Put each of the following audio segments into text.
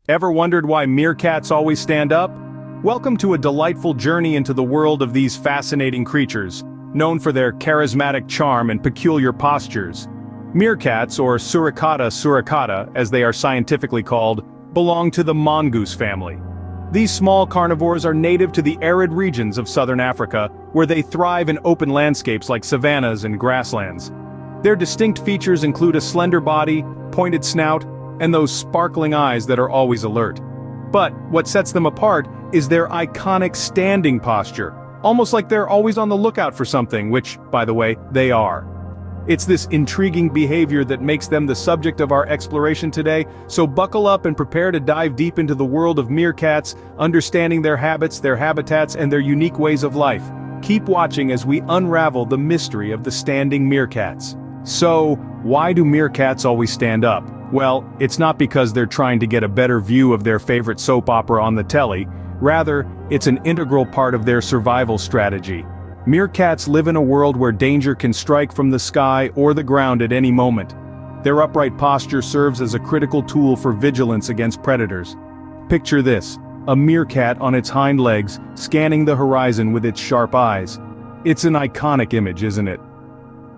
Ever wondered why meerkats always stand up? Welcome to a delightful journey into the world of these fascinating creatures, known for their charismatic charm and peculiar postures. Meerkats, or suricata as they are scientifically called, belong to the mongoose family. These small carnivores are native to the arid regions of southern Africa, where they thrive in open landscapes like savannas and grasslands. Their distinct features include a slender body, pointed snout, and those sparkling eyes that are always alert. But what sets them apart is their iconic standing posture, almost like they're always on the lookout for something, which, by the way, they are. It's this intriguing behavior that makes them the subject of our exploration today, so buckle up and prepare to dive deep into the world of meerkats, understanding their habits, their habitats, and their unique ways of life. Keep watching as we unravel the mystery of the standing meerkats. So, why do meerkats always stand up? Well, it's not because they're trying to get a better view of their favorite soap opera on the telly. Rather, it's an integral part of their survival strategy. Meerkats live in a world where danger can strike from the sky or the ground at any moment. Their upright posture serves as a critical tool for vigilance against predators. Picture this: a meerkat on its hind legs, scanning the horizon with its sharp eyes. It's an iconic image, isn't it?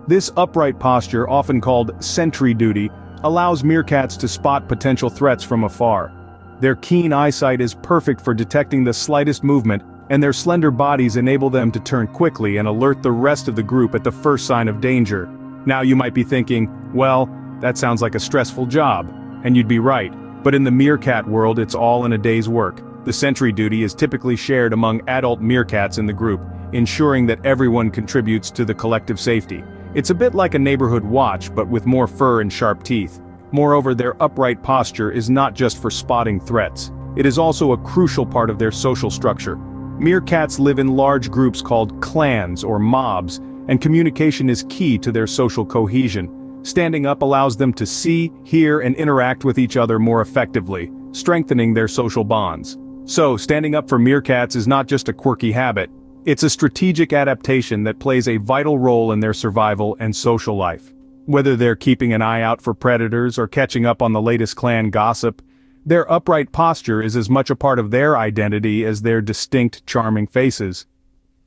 This upright posture, often called sentry duty, allows meerkats to spot potential threats from afar. Their keen eyesight is perfect for detecting the slightest movement, and their slender bodies enable them to turn quickly and alert the rest of the group at the first sign of danger. Now you might be thinking, well, that sounds like a stressful job. And you'd be right, but in the meerkat world it's all in a day's work. The sentry duty is typically shared among adult meerkats in the group, ensuring that everyone contributes to the collective safety. It's a bit like a neighborhood watch, but with more fur and sharp teeth. Moreover, their upright posture is not just for spotting threats. It is also a crucial part of their social structure. Meerkats live in large groups called clans or mobs, and communication is key to their social cohesion. Standing up allows them to see, hear, and interact with each other more effectively, strengthening their social bonds. So, standing up for meerkats is not just a quirky habit. It's a strategic adaptation that plays a vital role in their survival and social life. Whether they're keeping an eye out for predators or catching up on the latest clan gossip, their upright posture is as much a part of their identity as their distinct, charming faces.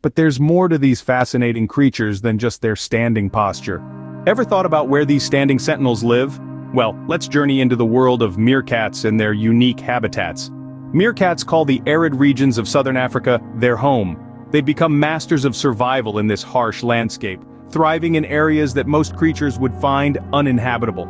But there's more to these fascinating creatures than just their standing posture. Ever thought about where these standing sentinels live? Well, let's journey into the world of meerkats and their unique habitats. Meerkats call the arid regions of southern Africa their home. They've become masters of survival in this harsh landscape, thriving in areas that most creatures would find uninhabitable.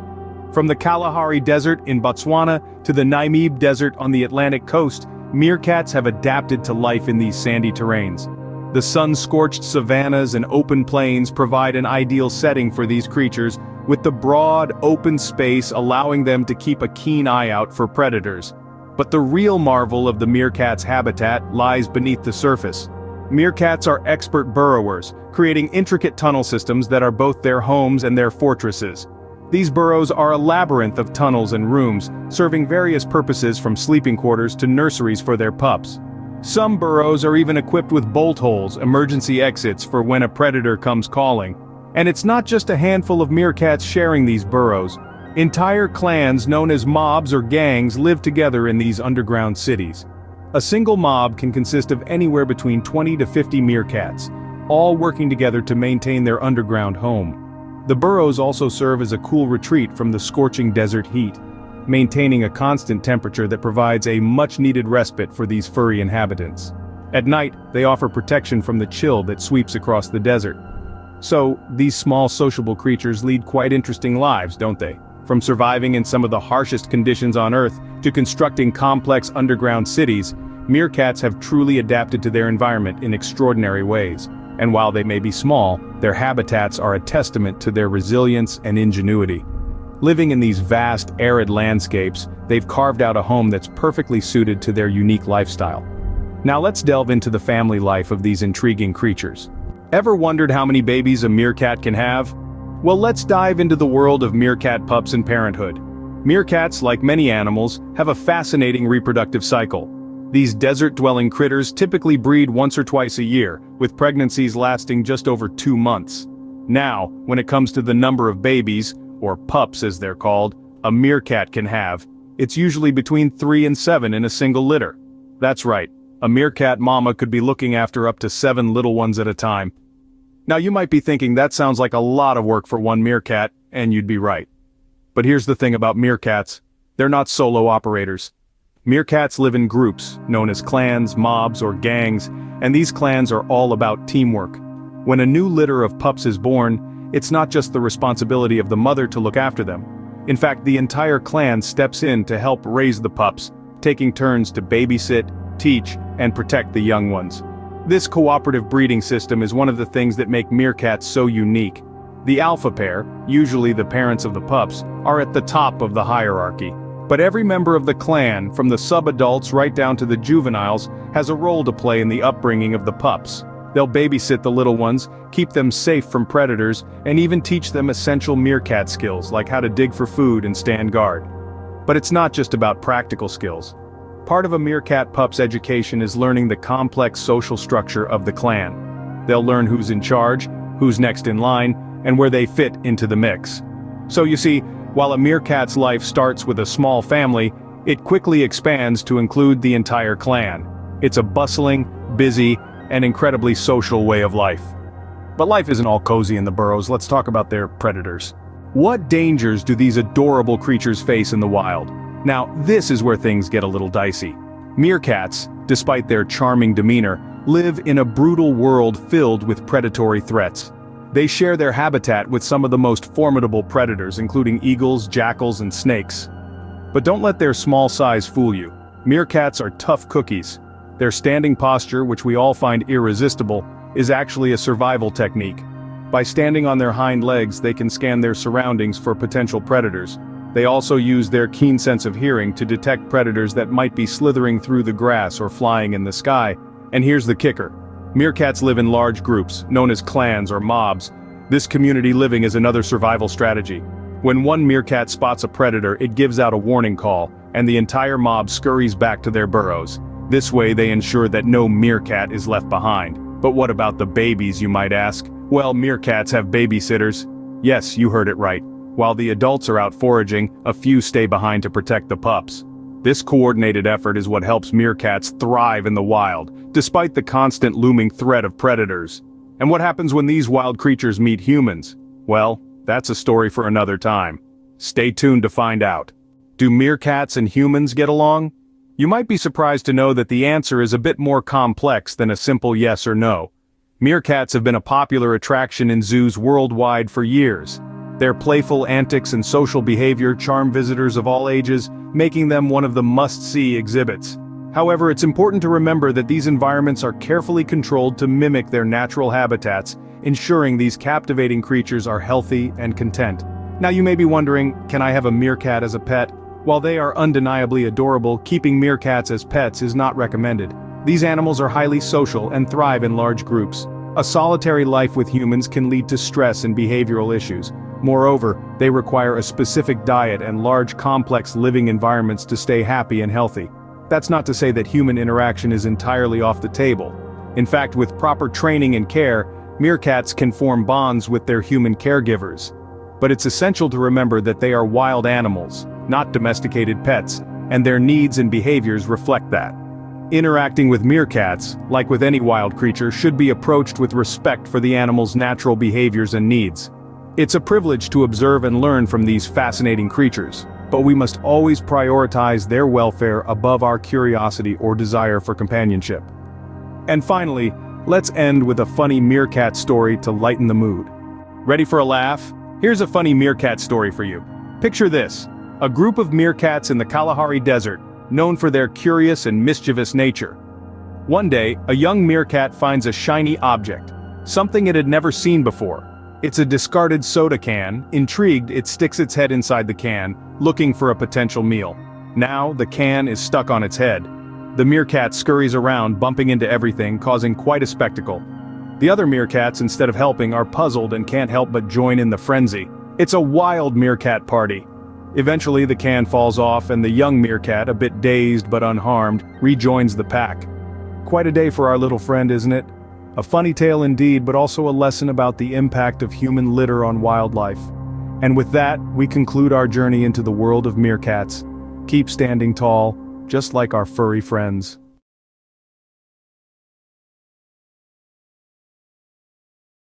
From the Kalahari Desert in Botswana to the Namib Desert on the Atlantic coast, meerkats have adapted to life in these sandy terrains. The sun-scorched savannas and open plains provide an ideal setting for these creatures, with the broad, open space allowing them to keep a keen eye out for predators. But the real marvel of the meerkat's habitat lies beneath the surface. Meerkats are expert burrowers, creating intricate tunnel systems that are both their homes and their fortresses. These burrows are a labyrinth of tunnels and rooms, serving various purposes from sleeping quarters to nurseries for their pups. Some burrows are even equipped with bolt holes, emergency exits for when a predator comes calling. And it's not just a handful of meerkats sharing these burrows. Entire clans known as mobs or gangs live together in these underground cities. A single mob can consist of anywhere between 20 to 50 meerkats, all working together to maintain their underground home. The burrows also serve as a cool retreat from the scorching desert heat, maintaining a constant temperature that provides a much-needed respite for these furry inhabitants. At night, they offer protection from the chill that sweeps across the desert. So, these small sociable creatures lead quite interesting lives, don't they? From surviving in some of the harshest conditions on Earth to constructing complex underground cities, meerkats have truly adapted to their environment in extraordinary ways. And while they may be small, their habitats are a testament to their resilience and ingenuity. Living in these vast, arid landscapes, they've carved out a home that's perfectly suited to their unique lifestyle. Now let's delve into the family life of these intriguing creatures. Ever wondered how many babies a meerkat can have? Well, let's dive into the world of meerkat pups and parenthood. Meerkats, like many animals, have a fascinating reproductive cycle. These desert-dwelling critters typically breed once or twice a year, with pregnancies lasting just over 2 months. Now, when it comes to the number of babies, or pups as they're called, a meerkat can have, It's usually between 3 and 7 in a single litter. That's right, a meerkat mama could be looking after up to 7 little ones at a time. Now you might be thinking that sounds like a lot of work for one meerkat, and you'd be right. But here's the thing about meerkats. They're not solo operators. Meerkats live in groups, known as clans, mobs, or gangs, and these clans are all about teamwork. When a new litter of pups is born, it's not just the responsibility of the mother to look after them. In fact, the entire clan steps in to help raise the pups, taking turns to babysit, teach, and protect the young ones. This cooperative breeding system is one of the things that make meerkats so unique. The alpha pair, usually the parents of the pups, are at the top of the hierarchy. But every member of the clan, from the sub-adults right down to the juveniles, has a role to play in the upbringing of the pups. They'll babysit the little ones, keep them safe from predators, and even teach them essential meerkat skills like how to dig for food and stand guard. But it's not just about practical skills. Part of a meerkat pup's education is learning the complex social structure of the clan. They'll learn who's in charge, who's next in line, and where they fit into the mix. So you see, while a meerkat's life starts with a small family, it quickly expands to include the entire clan. It's a bustling, busy, and incredibly social way of life. But life isn't all cozy in the burrows. Let's talk about their predators. What dangers do these adorable creatures face in the wild? Now, this is where things get a little dicey. Meerkats, despite their charming demeanor, live in a brutal world filled with predatory threats. They share their habitat with some of the most formidable predators, including eagles, jackals, and snakes. But don't let their small size fool you. Meerkats are tough cookies. Their standing posture, which we all find irresistible, is actually a survival technique. By standing on their hind legs, they can scan their surroundings for potential predators. They also use their keen sense of hearing to detect predators that might be slithering through the grass or flying in the sky. And here's the kicker. Meerkats live in large groups, known as clans or mobs. This community living is another survival strategy. When one meerkat spots a predator, it gives out a warning call, and the entire mob scurries back to their burrows. This way they ensure that no meerkat is left behind. But what about the babies, you might ask? Well, meerkats have babysitters. Yes, you heard it right. While the adults are out foraging, a few stay behind to protect the pups. This coordinated effort is what helps meerkats thrive in the wild, despite the constant looming threat of predators. And what happens when these wild creatures meet humans? Well, that's a story for another time. Stay tuned to find out. Do meerkats and humans get along? You might be surprised to know that the answer is a bit more complex than a simple yes or no. Meerkats have been a popular attraction in zoos worldwide for years. Their playful antics and social behavior charm visitors of all ages, making them one of the must-see exhibits. However, it's important to remember that these environments are carefully controlled to mimic their natural habitats, ensuring these captivating creatures are healthy and content. Now you may be wondering, can I have a meerkat as a pet? While they are undeniably adorable, keeping meerkats as pets is not recommended. These animals are highly social and thrive in large groups. A solitary life with humans can lead to stress and behavioral issues. Moreover, they require a specific diet and large complex living environments to stay happy and healthy. That's not to say that human interaction is entirely off the table. In fact, with proper training and care, meerkats can form bonds with their human caregivers. But it's essential to remember that they are wild animals, not domesticated pets, and their needs and behaviors reflect that. Interacting with meerkats, like with any wild creature, should be approached with respect for the animal's natural behaviors and needs. It's a privilege to observe and learn from these fascinating creatures, but we must always prioritize their welfare above our curiosity or desire for companionship. And finally, let's end with a funny meerkat story to lighten the mood. Ready for a laugh? Here's a funny meerkat story for you. Picture this: a group of meerkats in the Kalahari Desert, known for their curious and mischievous nature. One day, a young meerkat finds a shiny object, something it had never seen before. It's a discarded soda can. Intrigued, it sticks its head inside the can, looking for a potential meal. Now, the can is stuck on its head. The meerkat scurries around, bumping into everything, causing quite a spectacle. The other meerkats, instead of helping, are puzzled and can't help but join in the frenzy. It's a wild meerkat party. Eventually, the can falls off and the young meerkat, a bit dazed but unharmed, rejoins the pack. Quite a day for our little friend, isn't it? A funny tale indeed, but also a lesson about the impact of human litter on wildlife. And with that, we conclude our journey into the world of meerkats. Keep standing tall, just like our furry friends.